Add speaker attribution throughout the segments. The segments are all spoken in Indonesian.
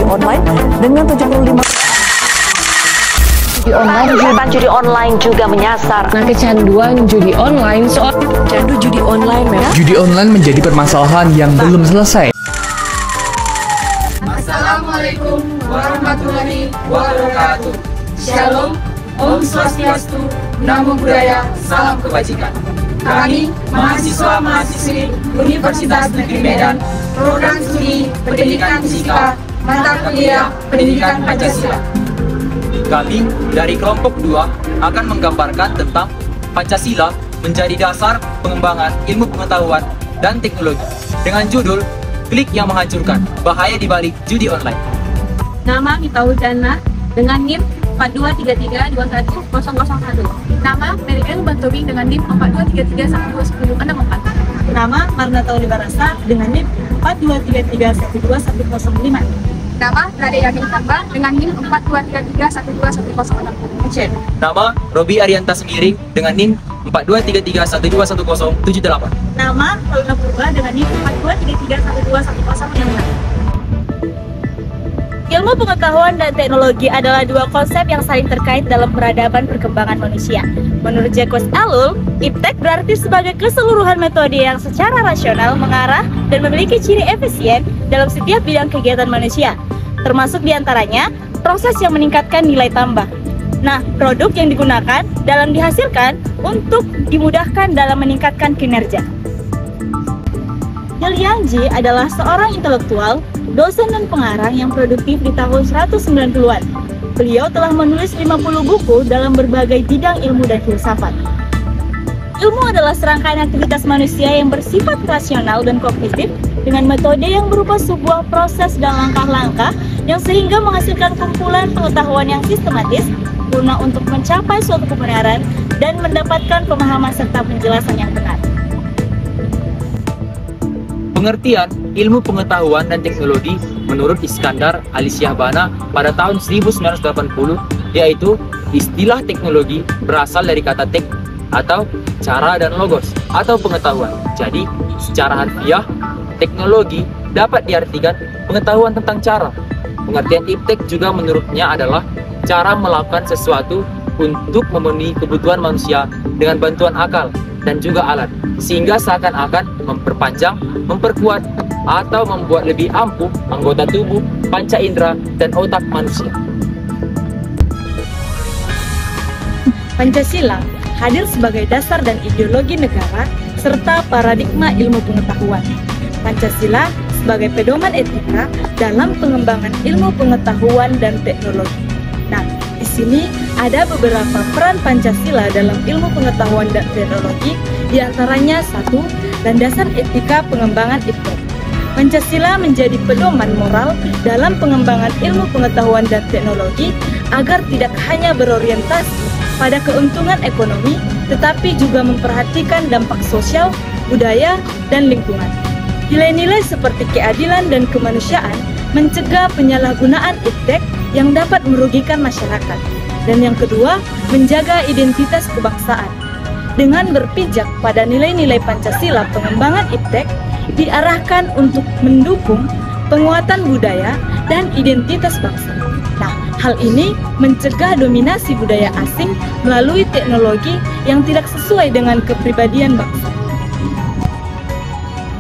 Speaker 1: online dengan 75
Speaker 2: judi online juga menyasar.
Speaker 3: Nah, kecanduan judi online
Speaker 1: candu judi online memang.
Speaker 4: Judi online menjadi permasalahan yang belum selesai.
Speaker 5: Assalamualaikum warahmatullahi wabarakatuh. Shalom, Om Swastiastu, Namo Buddhaya, Salam Kebajikan. Kami, mahasiswa-mahasiswi Universitas Negeri Medan, Program Studi Pendidikan Fisika, mata kuliah Pendidikan Pancasila.
Speaker 6: Kami dari kelompok 2 akan menggambarkan tentang Pancasila menjadi dasar pengembangan ilmu pengetahuan dan teknologi dengan judul Klik yang Menghancurkan, Bahaya di Balik Judi Online.
Speaker 7: Nama Mitaul Jannah dengan NIM 423321001. Nama Meriel Bantobing dengan NIM 423312064.
Speaker 8: Nama Marna Tauli Barasa dengan NIM 423312105.
Speaker 7: Nama Rade Yakin Tambah dengan NIM 423312066.
Speaker 6: Nama Robi Arianta Semiring dengan NIM 42331211078.
Speaker 8: Nama Paulina Purba dengan NIM 423312105. Ilmu pengetahuan dan teknologi adalah dua konsep yang saling terkait dalam peradaban perkembangan manusia. Menurut Jacques Ellul, iptek berarti sebagai keseluruhan metode yang secara rasional mengarah dan memiliki ciri efisien dalam setiap bidang kegiatan manusia, termasuk diantaranya proses yang meningkatkan nilai tambah. Nah, produk yang digunakan dalam dihasilkan untuk dimudahkan dalam meningkatkan kinerja. Liang adalah seorang intelektual, dosen dan pengarang yang produktif di tahun 190-an. Beliau telah menulis 50 buku dalam berbagai bidang ilmu dan filsafat. Ilmu adalah serangkaian aktivitas manusia yang bersifat rasional dan kognitif dengan metode yang berupa sebuah proses dan langkah-langkah yang sehingga menghasilkan kumpulan pengetahuan yang sistematis guna untuk mencapai suatu kebenaran dan mendapatkan pemahaman serta penjelasan yang benar.
Speaker 6: Pengertian ilmu pengetahuan dan teknologi menurut Iskandar Alisjahbana pada tahun 1980 yaitu istilah teknologi berasal dari kata tek atau cara dan logos atau pengetahuan. Jadi secara harfiah teknologi dapat diartikan pengetahuan tentang cara. Pengertian iptek juga menurutnya adalah cara melakukan sesuatu untuk memenuhi kebutuhan manusia dengan bantuan akal dan juga alat, sehingga seakan-akan memperpanjang, memperkuat, atau membuat lebih ampuh anggota tubuh, panca indera, dan otak manusia.
Speaker 8: Pancasila hadir sebagai dasar dan ideologi negara serta paradigma ilmu pengetahuan. Pancasila sebagai pedoman etika dalam pengembangan ilmu pengetahuan dan teknologi. Nah, di sini ada beberapa peran Pancasila dalam ilmu pengetahuan dan teknologi, diantaranya 1. Landasan etika pengembangan iptek. Pancasila menjadi pedoman moral dalam pengembangan ilmu pengetahuan dan teknologi agar tidak hanya berorientasi pada keuntungan ekonomi, tetapi juga memperhatikan dampak sosial, budaya, dan lingkungan. Nilai-nilai seperti keadilan dan kemanusiaan mencegah penyalahgunaan iptek yang dapat merugikan masyarakat. Dan yang kedua, menjaga identitas kebangsaan. Dengan berpijak pada nilai-nilai Pancasila, pengembangan iptek diarahkan untuk mendukung penguatan budaya dan identitas bangsa. Nah, hal ini mencegah dominasi budaya asing melalui teknologi yang tidak sesuai dengan kepribadian bangsa.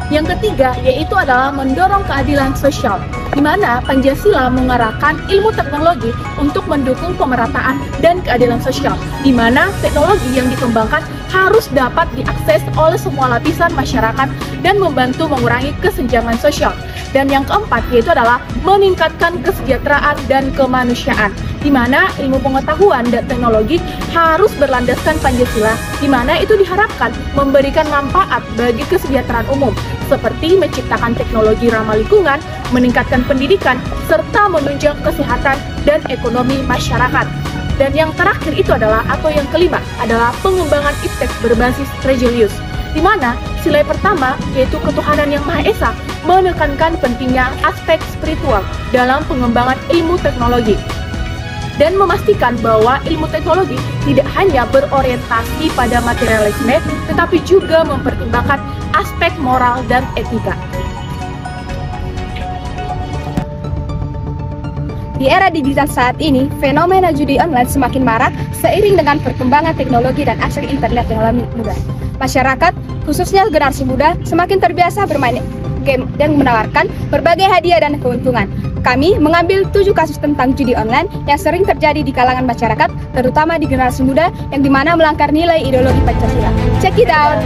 Speaker 7: Yang ketiga yaitu adalah mendorong keadilan sosial, di mana Pancasila mengarahkan ilmu teknologi untuk mendukung pemerataan dan keadilan sosial, di mana teknologi yang dikembangkan harus dapat diakses oleh semua lapisan masyarakat dan membantu mengurangi kesenjangan sosial. Dan yang keempat yaitu adalah meningkatkan kesejahteraan dan kemanusiaan, di mana ilmu pengetahuan dan teknologi harus berlandaskan Pancasila, di mana itu diharapkan memberikan manfaat bagi kesejahteraan umum, seperti menciptakan teknologi ramah lingkungan, meningkatkan pendidikan, serta menunjang kesehatan dan ekonomi masyarakat. Dan yang terakhir itu adalah, atau yang kelima, adalah pengembangan iptek berbasis religius, di mana nilai pertama yaitu ketuhanan yang Maha Esa menekankan pentingnya aspek spiritual dalam pengembangan ilmu teknologi dan memastikan bahwa ilmu teknologi tidak hanya berorientasi pada materialisme, tetapi juga mempertimbangkan aspek moral dan etika.
Speaker 9: Di era digital saat ini, fenomena judi online semakin marak seiring dengan perkembangan teknologi dan akses internet yang lebih mudah. Masyarakat, khususnya generasi muda, semakin terbiasa bermain game dan menawarkan berbagai hadiah dan keuntungan. Kami mengambil 7 kasus tentang judi online yang sering terjadi di kalangan masyarakat, terutama di generasi muda yang dimana melanggar nilai ideologi Pancasila. Check it out!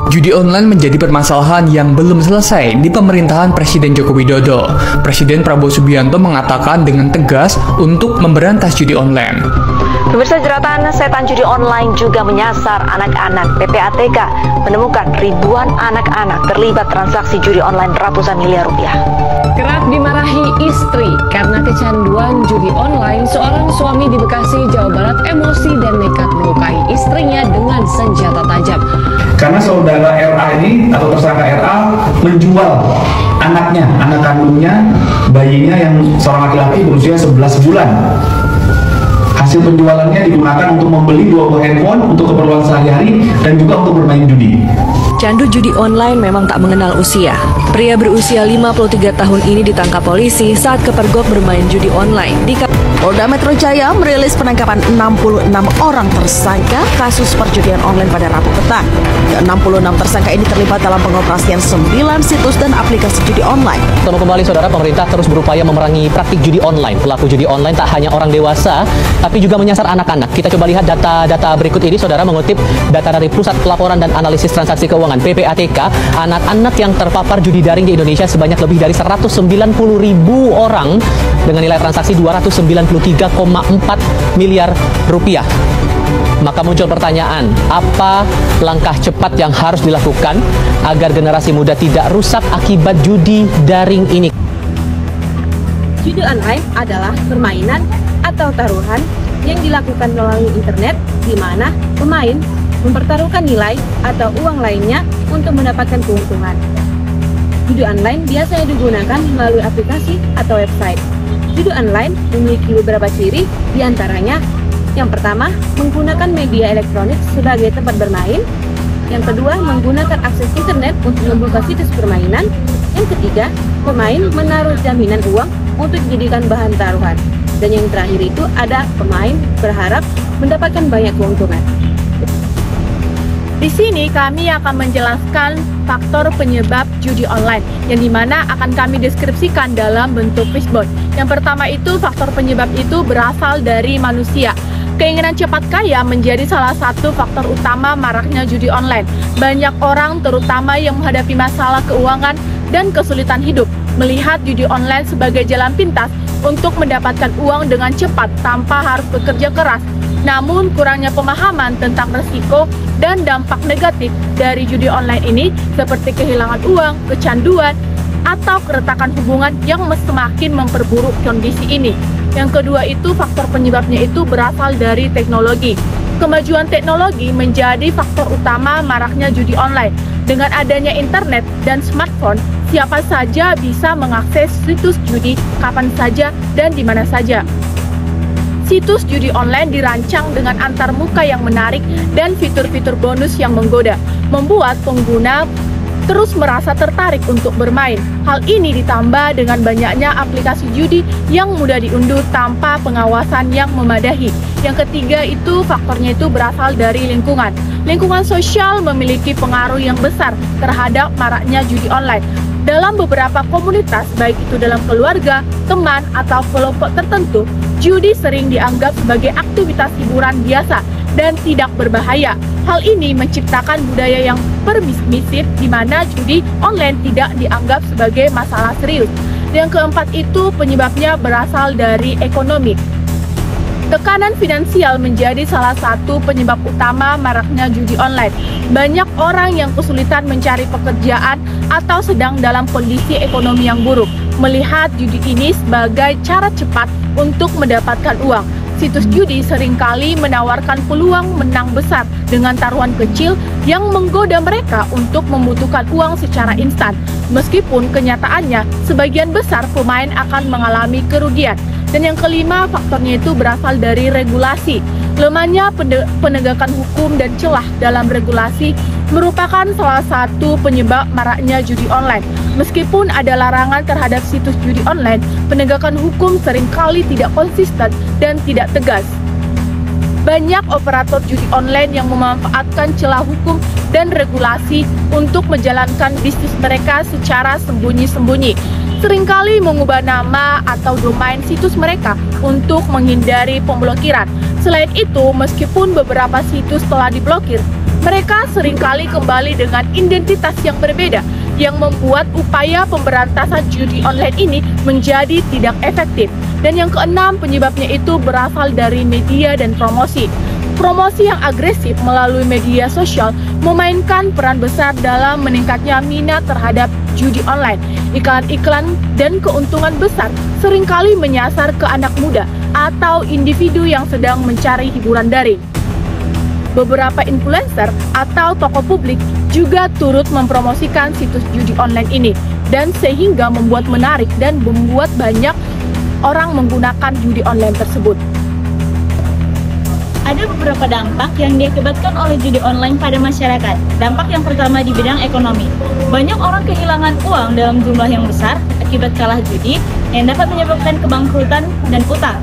Speaker 4: Judi online menjadi permasalahan yang belum selesai di pemerintahan Presiden Joko Widodo. Presiden Prabowo Subianto mengatakan dengan tegas untuk memberantas judi online.
Speaker 2: Pemirsa, jeratan setan judi online juga menyasar anak-anak. PPATK menemukan ribuan anak-anak terlibat transaksi judi online ratusan miliar rupiah.
Speaker 3: Kerap dimarahi istri karena kecanduan judi online, seorang suami di Bekasi, Jawa Barat emosi dan nekat melukai istrinya dengan senjata tajam.
Speaker 10: Karena saudara RA ini atau tersangka RA menjual anaknya, anak kandungnya, bayinya yang seorang laki-laki berusia 11 bulan. Hasil penjualannya digunakan untuk membeli 2 buah handphone untuk keperluan sehari-hari dan juga untuk bermain judi.
Speaker 1: Candu judi online memang tak mengenal usia. Pria berusia 53 tahun ini ditangkap polisi saat kepergok bermain judi online di
Speaker 11: Polda Metro Jaya merilis penangkapan 66 orang tersangka kasus perjudian online pada Rabu petang. Ke-66 tersangka ini terlibat dalam pengoperasian 9 situs dan aplikasi judi online.
Speaker 12: Ketemu kembali saudara, pemerintah terus berupaya memerangi praktik judi online. Pelaku judi online tak hanya orang dewasa, tapi juga menyasar anak-anak. Kita coba lihat data berikut ini, saudara, mengutip data dari Pusat Pelaporan dan Analisis Transaksi Keuangan PPATK. Anak-anak yang terpapar judi daring di Indonesia sebanyak lebih dari 190.000 orang dengan nilai transaksi 293,4 miliar rupiah. Maka muncul pertanyaan, apa langkah cepat yang harus dilakukan agar generasi muda tidak rusak akibat judi daring ini?
Speaker 8: Judi online adalah permainan atau taruhan yang dilakukan melalui internet, di mana pemain mempertaruhkan nilai atau uang lainnya untuk mendapatkan keuntungan. Judi online biasanya digunakan melalui aplikasi atau website. Judi online memiliki beberapa ciri, diantaranya yang pertama, menggunakan media elektronik sebagai tempat bermain. Yang kedua, menggunakan akses internet untuk membuka situs permainan. Yang ketiga, pemain menaruh jaminan uang untuk dijadikan bahan taruhan. Dan yang terakhir itu ada pemain berharap mendapatkan banyak keuntungan.
Speaker 7: Di sini kami akan menjelaskan faktor penyebab judi online yang dimana akan kami deskripsikan dalam bentuk fishbone. Yang pertama itu faktor penyebab itu berasal dari manusia. Keinginan cepat kaya menjadi salah satu faktor utama maraknya judi online. Banyak orang terutama yang menghadapi masalah keuangan dan kesulitan hidup melihat judi online sebagai jalan pintas untuk mendapatkan uang dengan cepat tanpa harus bekerja keras. Namun kurangnya pemahaman tentang resiko dan dampak negatif dari judi online ini seperti kehilangan uang, kecanduan, atau keretakan hubungan yang semakin memperburuk kondisi ini. Yang kedua itu faktor penyebabnya itu berasal dari teknologi. Kemajuan teknologi menjadi faktor utama maraknya judi online. Dengan adanya internet dan smartphone, siapa saja bisa mengakses situs judi kapan saja dan di mana saja. Situs judi online dirancang dengan antarmuka yang menarik dan fitur-fitur bonus yang menggoda, membuat pengguna terus merasa tertarik untuk bermain. Hal ini ditambah dengan banyaknya aplikasi judi yang mudah diunduh tanpa pengawasan yang memadai. Yang ketiga itu faktornya itu berasal dari lingkungan. Lingkungan sosial memiliki pengaruh yang besar terhadap maraknya judi online. Dalam beberapa komunitas, baik itu dalam keluarga, teman, atau kelompok tertentu, judi sering dianggap sebagai aktivitas hiburan biasa dan tidak berbahaya. Hal ini menciptakan budaya yang permisif di mana judi online tidak dianggap sebagai masalah serius. Yang keempat itu penyebabnya berasal dari ekonomi. Tekanan finansial menjadi salah satu penyebab utama maraknya judi online. Banyak orang yang kesulitan mencari pekerjaan atau sedang dalam kondisi ekonomi yang buruk melihat judi ini sebagai cara cepat untuk mendapatkan uang. Situs judi seringkali menawarkan peluang menang besar dengan taruhan kecil yang menggoda mereka untuk membutuhkan uang secara instan. Meskipun kenyataannya sebagian besar pemain akan mengalami kerugian. Dan yang kelima, faktornya itu berasal dari regulasi. Lemahnya penegakan hukum dan celah dalam regulasi merupakan salah satu penyebab maraknya judi online. Meskipun ada larangan terhadap situs judi online, penegakan hukum seringkali tidak konsisten dan tidak tegas. Banyak operator judi online yang memanfaatkan celah hukum dan regulasi untuk menjalankan bisnis mereka secara sembunyi-sembunyi. Seringkali mengubah nama atau domain situs mereka untuk menghindari pemblokiran. Selain itu, meskipun beberapa situs telah diblokir, mereka seringkali kembali dengan identitas yang berbeda, yang membuat upaya pemberantasan judi online ini menjadi tidak efektif. Dan yang keenam, penyebabnya itu berasal dari media dan promosi. Promosi yang agresif melalui media sosial memainkan peran besar dalam meningkatnya minat terhadap judi online. Iklan-iklan dan keuntungan besar seringkali menyasar ke anak muda atau individu yang sedang mencari hiburan daring. Beberapa influencer atau tokoh publik juga turut mempromosikan situs judi online ini, dan sehingga membuat menarik dan membuat banyak orang menggunakan judi online tersebut.
Speaker 8: Ada beberapa dampak yang diakibatkan oleh judi online pada masyarakat. Dampak yang pertama di bidang ekonomi. Banyak orang kehilangan uang dalam jumlah yang besar akibat kalah judi yang dapat menyebabkan kebangkrutan dan utang.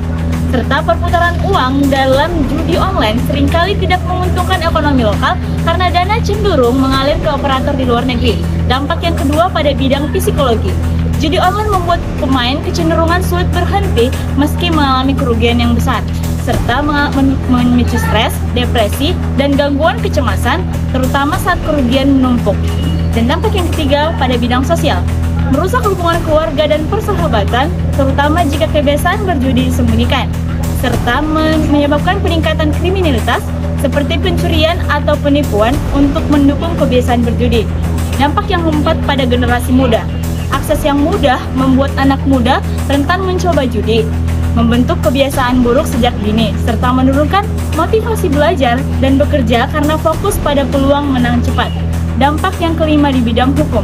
Speaker 8: Serta perputaran uang dalam judi online seringkali tidak menguntungkan ekonomi lokal karena dana cenderung mengalir ke operator di luar negeri. Dampak yang kedua pada bidang psikologi. Judi online membuat pemain kecenderungan sulit berhenti meski mengalami kerugian yang besar, serta memicu stres, depresi, dan gangguan kecemasan, terutama saat kerugian menumpuk. Dan dampak yang ketiga pada bidang sosial, merusak hubungan keluarga dan persahabatan, terutama jika kebiasaan berjudi disembunyikan, serta menyebabkan peningkatan kriminalitas seperti pencurian atau penipuan untuk mendukung kebiasaan berjudi. Dampak yang keempat pada generasi muda, akses yang mudah membuat anak muda rentan mencoba judi, membentuk kebiasaan buruk sejak dini, serta menurunkan motivasi belajar dan bekerja karena fokus pada peluang menang cepat. Dampak yang kelima di bidang hukum,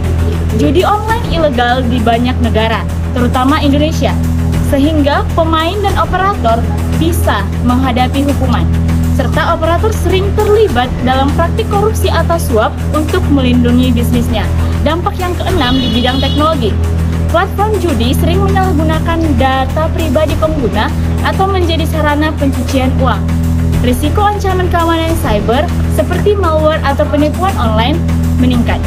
Speaker 8: judi online ilegal di banyak negara, terutama Indonesia, sehingga pemain dan operator bisa menghadapi hukuman, serta operator sering terlibat dalam praktik korupsi atau suap untuk melindungi bisnisnya. Dampak yang keenam di bidang teknologi, platform judi sering menyalahgunakan data pribadi pengguna atau menjadi sarana pencucian uang. Risiko ancaman keamanan cyber seperti malware atau penipuan online meningkat.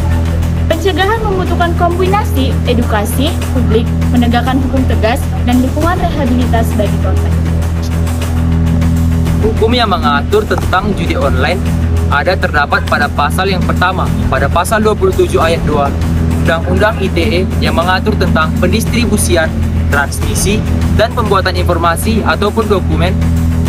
Speaker 8: Pencegahan membutuhkan kombinasi edukasi publik, menegakkan hukum tegas, dan dukungan rehabilitas bagi korban.
Speaker 6: Hukum yang mengatur tentang judi online ada terdapat pada pasal yang pertama, pada pasal 27 ayat 2 Undang-Undang ITE yang mengatur tentang pendistribusian, transmisi, dan pembuatan informasi ataupun dokumen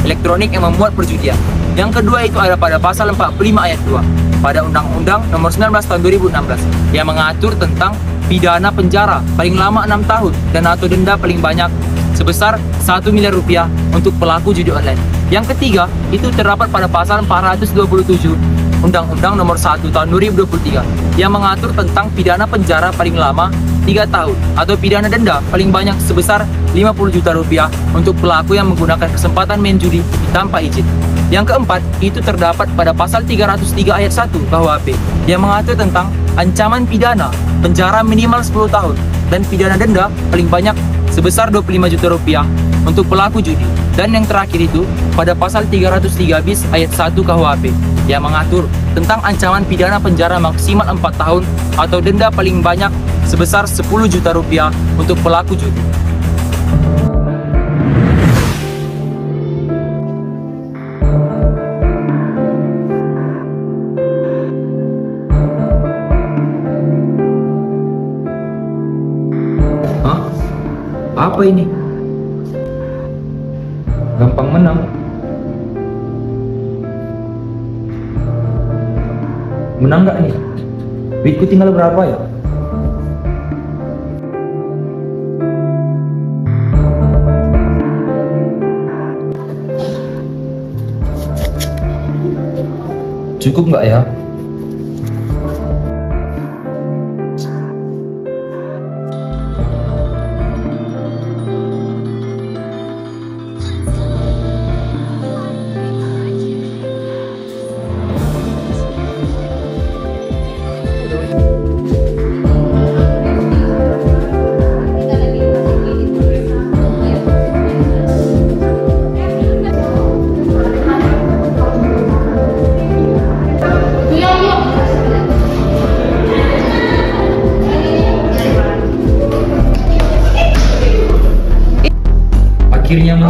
Speaker 6: elektronik yang memuat perjudian. Yang kedua itu ada pada pasal 45 ayat 2 pada Undang-Undang Nomor 19 Tahun 2016 yang mengatur tentang pidana penjara paling lama 6 tahun dan atau denda paling banyak sebesar 1 miliar rupiah untuk pelaku judi online. Yang ketiga itu terdapat pada pasal 427 Undang-Undang Nomor 1 Tahun 2023 yang mengatur tentang pidana penjara paling lama 3 tahun atau pidana denda paling banyak sebesar 50 juta rupiah untuk pelaku yang menggunakan kesempatan main judi tanpa izin. Yang keempat itu terdapat pada pasal 303 ayat 1 KUHP yang mengatur tentang ancaman pidana penjara minimal 10 tahun dan pidana denda paling banyak sebesar 25 juta rupiah untuk pelaku judi. Dan yang terakhir itu pada pasal 303 bis ayat 1 KUHP yang mengatur tentang ancaman pidana penjara maksimal 4 tahun atau denda paling banyak sebesar 10 juta rupiah untuk pelaku judi. Hah? Apa ini? Gampang menang. Menang nggak nih? Duitku tinggal berapa ya? Cukup nggak ya?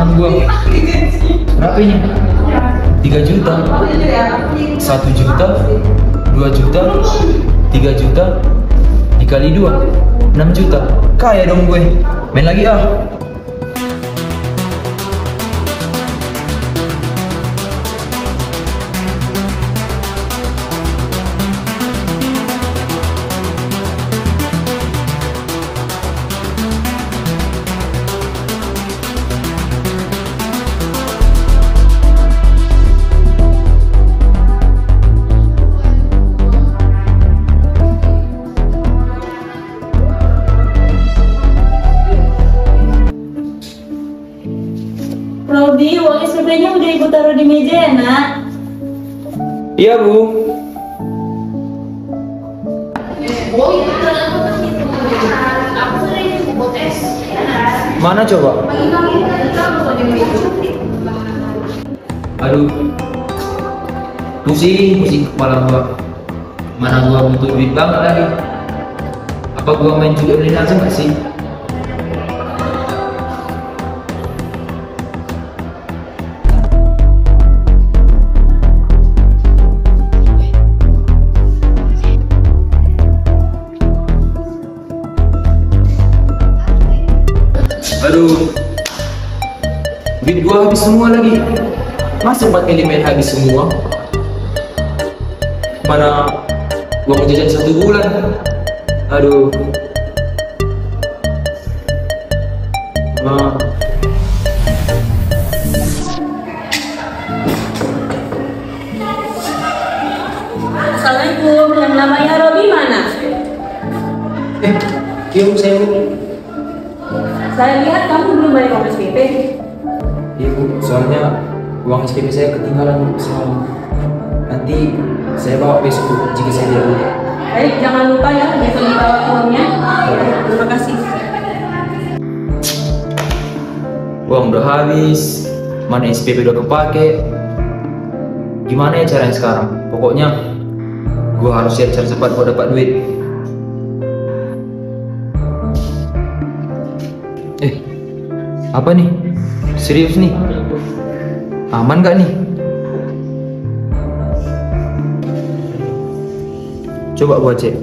Speaker 6: anak gua. Berapa ini? 3 juta, 1 juta, 2 juta, 3 juta, dikali 2, 6 juta. Kaya dong gue. Main lagi ah.
Speaker 8: Rodi, uang SPP-nya udah ibu taruh di meja ya, nak?
Speaker 6: Iya, Bu. Mana coba? Aduh, pusing kepala gua. Mana gua butuh duit banget lagi. Apa gua main judi online aja nggak sih? Aduh, duit gua habis semua lagi. Masa 4 kali main habis semua? Mana gua mau jajan 1 bulan? Aduh.
Speaker 8: Assalamualaikum, yang namanya Robi mana?
Speaker 6: Iya, saya.
Speaker 8: Saya lihat kamu belum bayar uang SPP.
Speaker 6: Iya, Bu, soalnya uang SPP saya ketinggalan semalam. Nanti saya bawa besok, Bu, jika saya tidak lupa.
Speaker 8: Baik, jangan lupa ya, besok dibawa uangnya. Terima kasih.
Speaker 6: Uang udah habis, mana SPP udah kepake. Gimana ya caranya sekarang? Pokoknya gua harus cari cepat buat dapat duit. Apa nih? Serius nih? Aman gak nih? Coba gua cek.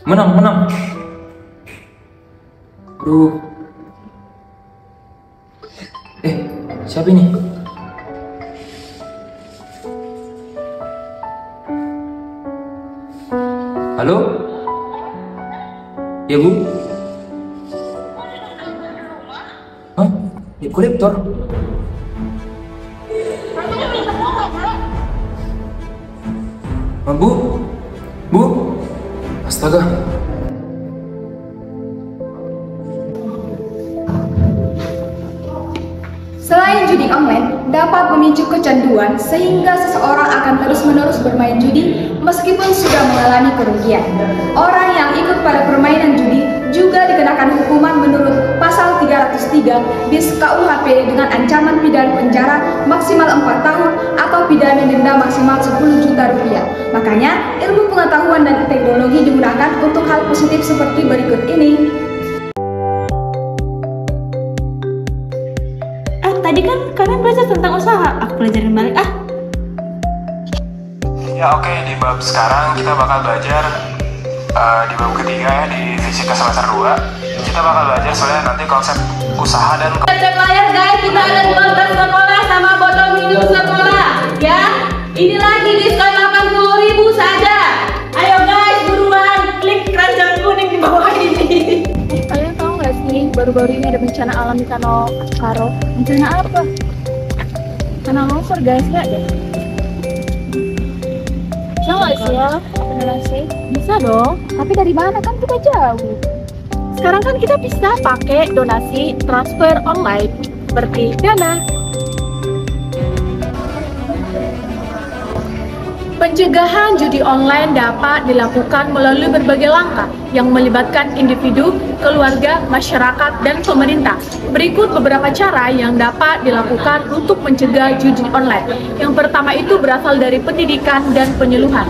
Speaker 6: Menang. Aduh. Siapa ini? Halo? Ya, Bu? Hah? Debt kolektor? Bu? Bu? Astaga.
Speaker 9: Selain judi online dapat memicu kecanduan sehingga seseorang akan terus-menerus bermain judi meskipun sudah mengalami kerugian. Orang yang ikut pada permainan judi juga dikenakan hukuman menurut pasal 303 BIS KUHP dengan ancaman pidana penjara maksimal 4 tahun atau pidana denda maksimal 10 juta rupiah. Makanya ilmu pengetahuan dan teknologi digunakan untuk hal positif seperti berikut ini.
Speaker 8: Tadi kan kalian belajar tentang usaha, aku pelajarin balik ah.
Speaker 13: Ya oke, di bab sekarang kita bakal belajar di bab ketiga ya, di fisika semester 2. Kita bakal belajar soalnya nanti konsep usaha dan
Speaker 8: Cek layar guys, kita ada 12 sekolah sama botol minum sekolah ya. Ini lagi diskon 80.000 saja. Ayo guys, buruan klik keranjang kuning di bawah ini.
Speaker 7: Kalian tahu nggak sih, baru-baru ini ada bencana alam di Karo. Bencana apa? Tanah longsor guys, lihat deh. Bisa nggak sih ya? Beneran sih? Bisa dong. Tapi dari mana, kan kita jauh. Sekarang kan kita bisa pakai donasi transfer online seperti Dana. Pencegahan judi online dapat dilakukan melalui berbagai langkah yang melibatkan individu, keluarga, masyarakat, dan pemerintah. Berikut beberapa cara yang dapat dilakukan untuk mencegah judi online. Yang pertama itu berasal dari pendidikan dan penyuluhan.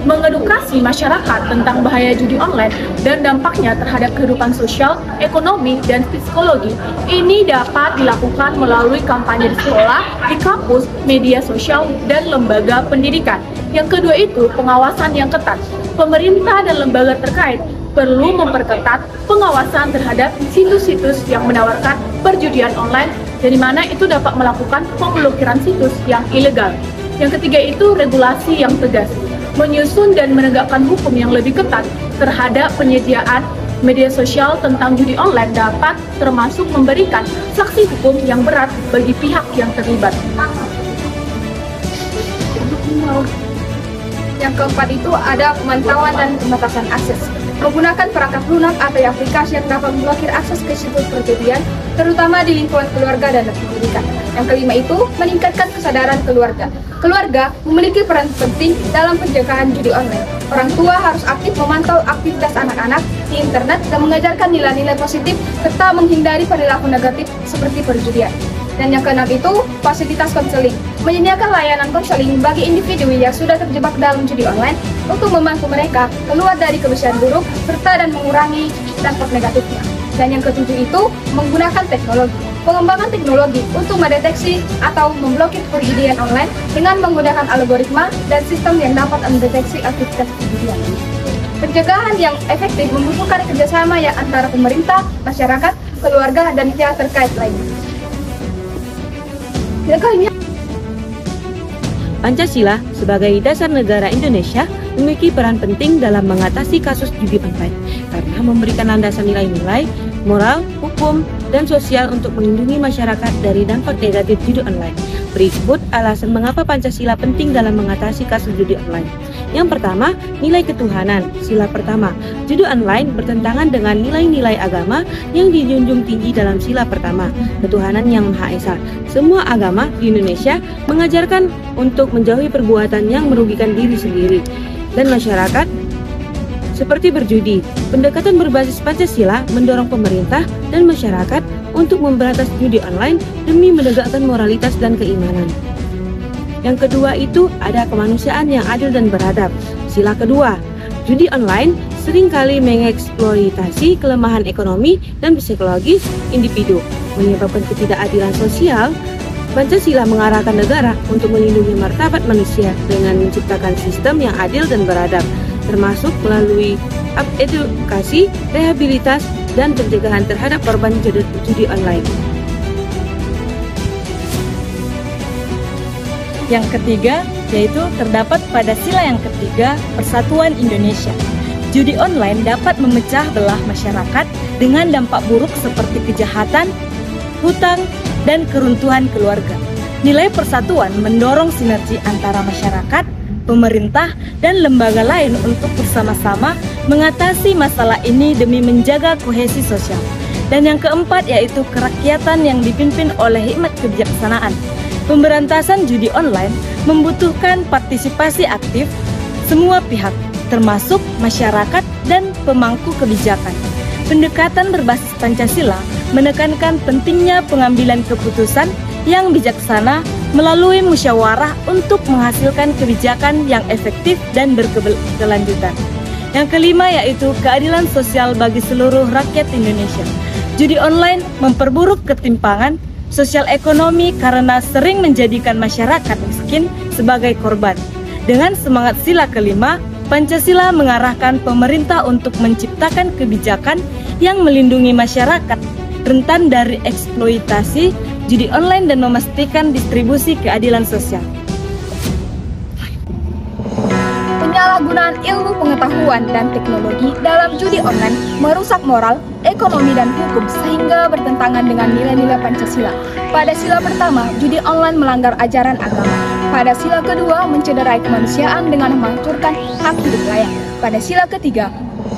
Speaker 7: Mengedukasi masyarakat tentang bahaya judi online dan dampaknya terhadap kehidupan sosial, ekonomi, dan psikologi. Ini dapat dilakukan melalui kampanye di sekolah, di kampus, media sosial, dan lembaga pendidikan. Yang kedua itu pengawasan yang ketat. Pemerintah dan lembaga terkait perlu memperketat pengawasan terhadap situs-situs yang menawarkan perjudian online, dari mana itu dapat melakukan pemblokiran situs yang ilegal. Yang ketiga itu regulasi yang tegas. Menyusun dan menegakkan hukum yang lebih ketat terhadap penyediaan media sosial tentang judi online dapat termasuk memberikan sanksi hukum yang berat bagi pihak yang terlibat.
Speaker 9: Yang keempat itu ada pemantauan dan pembatasan akses. Menggunakan perangkat lunak atau aplikasi yang dapat memblokir akses ke situs perjudian, terutama di lingkungan keluarga dan pendidikan. Yang kelima itu meningkatkan kesadaran keluarga. Keluarga memiliki peran penting dalam pencegahan judi online. Orang tua harus aktif memantau aktivitas anak-anak di internet dan mengajarkan nilai-nilai positif serta menghindari perilaku negatif seperti perjudian. Dan yang keenam itu fasilitas konseling. Menyediakan layanan konseling bagi individu yang sudah terjebak dalam judi online untuk membantu mereka keluar dari kebiasaan buruk serta dan mengurangi dampak negatifnya. Dan yang ketujuh itu menggunakan teknologi. Pengembangan teknologi untuk mendeteksi atau memblokir perjudian online dengan menggunakan algoritma dan sistem yang dapat mendeteksi aktivitas perjudian. Pencegahan yang efektif membutuhkan kerjasama yang antara pemerintah, masyarakat, keluarga, dan pihak terkait lainnya.
Speaker 2: Pancasila sebagai dasar negara Indonesia memiliki peran penting dalam mengatasi kasus judi online karena memberikan landasan nilai-nilai, moral, hukum, dan sosial untuk melindungi masyarakat dari dampak negatif judi online. Berikut alasan mengapa Pancasila penting dalam mengatasi kasus judi online. Yang pertama, nilai ketuhanan. Sila pertama, judi online bertentangan dengan nilai-nilai agama yang dijunjung tinggi dalam sila pertama, ketuhanan yang Maha Esa. Semua agama di Indonesia mengajarkan untuk menjauhi perbuatan yang merugikan diri sendiri dan masyarakat seperti berjudi. Pendekatan berbasis Pancasila mendorong pemerintah dan masyarakat untuk memberantas judi online demi menegakkan moralitas dan keimanan. Yang kedua itu ada kemanusiaan yang adil dan beradab. Sila kedua, judi online seringkali mengeksploitasi kelemahan ekonomi dan psikologis individu, menyebabkan ketidakadilan sosial. Pancasila mengarahkan negara untuk melindungi martabat manusia dengan menciptakan sistem yang adil dan beradab, termasuk melalui edukasi, rehabilitas, dan pencegahan terhadap korban judi online.
Speaker 8: Yang ketiga, yaitu terdapat pada sila yang ketiga Persatuan Indonesia. Judi online dapat memecah belah masyarakat dengan dampak buruk seperti kejahatan, hutang, dan keruntuhan keluarga. Nilai persatuan mendorong sinergi antara masyarakat, pemerintah, dan lembaga lain untuk bersama-sama mengatasi masalah ini demi menjaga kohesi sosial. Dan yang keempat yaitu kerakyatan yang dipimpin oleh hikmat kebijaksanaan. Pemberantasan judi online membutuhkan partisipasi aktif semua pihak, termasuk masyarakat dan pemangku kebijakan. Pendekatan berbasis Pancasila menekankan pentingnya pengambilan keputusan yang bijaksana melalui musyawarah untuk menghasilkan kebijakan yang efektif dan berkelanjutan. Yang kelima yaitu keadilan sosial bagi seluruh rakyat Indonesia. Judi online memperburuk ketimpangan sosial ekonomi karena sering menjadikan masyarakat miskin sebagai korban. Dengan semangat sila kelima, Pancasila mengarahkan pemerintah untuk menciptakan kebijakan yang melindungi masyarakat rentan dari eksploitasi judi online dan memastikan distribusi keadilan sosial.
Speaker 9: Penyalahgunaan ilmu pengetahuan dan teknologi dalam judi online merusak moral, ekonomi, dan hukum sehingga bertentangan dengan nilai-nilai Pancasila. Pada sila pertama, judi online melanggar ajaran agama. Pada sila kedua, mencederai kemanusiaan dengan menghancurkan hak hidup layak. Pada sila ketiga,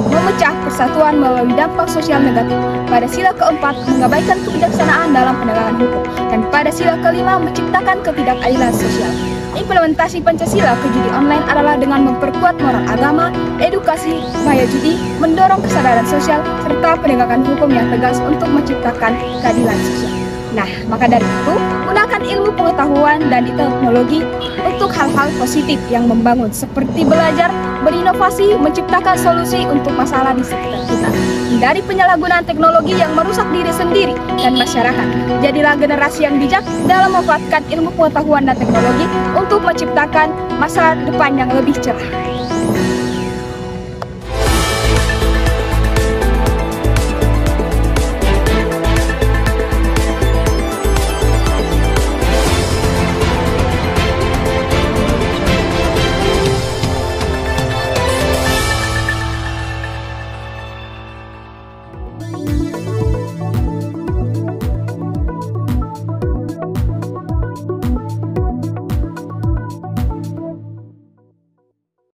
Speaker 9: memecah persatuan melalui dampak sosial negatif. Pada sila keempat, mengabaikan kebijaksanaan dalam penegakan hukum. Dan pada sila kelima, menciptakan ketidakadilan sosial. Implementasi Pancasila ke judi online adalah dengan memperkuat moral agama, edukasi bahaya judi, mendorong kesadaran sosial, serta penegakan hukum yang tegas untuk menciptakan keadilan sosial. Nah, maka dari itu, gunakan ilmu pengetahuan dan teknologi untuk hal-hal positif yang membangun, seperti belajar, berinovasi, menciptakan solusi untuk masalah di sekitar kita. Hindari penyalahgunaan teknologi yang merusak diri sendiri dan masyarakat. Jadilah generasi yang bijak dalam memanfaatkan ilmu pengetahuan dan teknologi untuk menciptakan masa depan yang lebih cerah.